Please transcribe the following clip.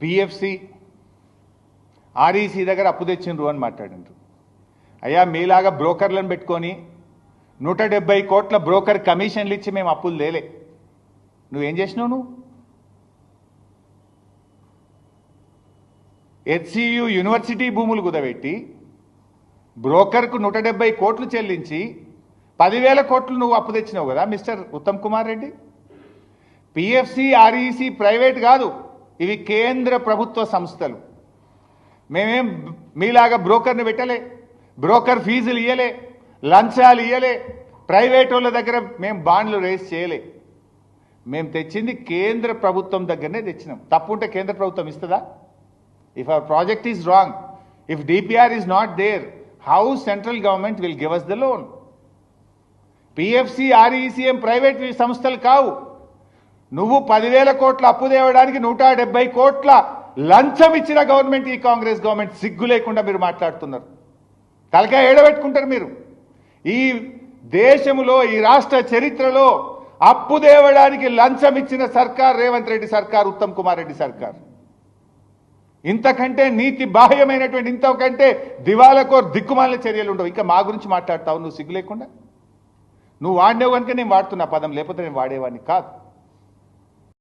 PFC REC దగ్గర అప్పు తెచ్చిండ్రు అని మాట్లాడిండ్రు. అయ్యా మీలాగా బ్రోకర్లను పెట్టుకొని 170 కోట్ల బ్రోకర్ కమిషన్లు ఇచ్చి మేము అప్పులు లేలే. నువ్వేం చేసినావు? నువ్వు హెచ్సియు యూనివర్సిటీ భూములు కుదబెట్టి బ్రోకర్కు 170 కోట్లు చెల్లించి 10,000 కోట్లు నువ్వు అప్పు తెచ్చినావు కదా mister Uttam Kumar Reddy. PFC REC private కాదు, ఇవి కేంద్ర ప్రభుత్వ సంస్థలు. మేమేం మీలాగా బ్రోకర్ని పెట్టలే, బ్రోకర్ ఫీజులు ఇయ్యలే, లంచాలు ఇయ్యలే, ప్రైవేట్ వాళ్ళ దగ్గర మేము బాండ్లు రేస్ చేయలే. మేము తెచ్చింది కేంద్ర ప్రభుత్వం దగ్గరనే తెచ్చినాం. తప్పుంటే కేంద్ర ప్రభుత్వం ఇస్తుందా? If our project is wrong, if DPR is not there, how central government will give us the loan? PFC REC M private సంస్థలు కావు. నువ్వు 10,000 కోట్ల అప్పు తేవడానికి 170 కోట్ల లంచం ఇచ్చిన గవర్నమెంట్ ఈ కాంగ్రెస్ గవర్నమెంట్. సిగ్గు లేకుండా మీరు మాట్లాడుతున్నారు. తలకాయ ఏడబెట్టుకుంటారు మీరు. ఈ దేశంలో ఈ రాష్ట్ర చరిత్రలో అప్పు తేవడానికి లంచం ఇచ్చిన సర్కార్ రేవంత్ రెడ్డి సర్కార్, ఉత్తమ్ కుమార్ రెడ్డి సర్కార్. ఇంతకంటే నీతి బాహ్యమైనటువంటి, ఇంతకంటే దివాలకో దిక్కుమాలిన చర్యలు ఉండవు. ఇంకా మా గురించి మాట్లాడతావు నువ్వు సిగ్గు లేకుండా? నువ్వు వాడినావు కనుక నేను వాడుతున్నా పదం, లేకపోతే నేను వాడేవాడిని కాదు.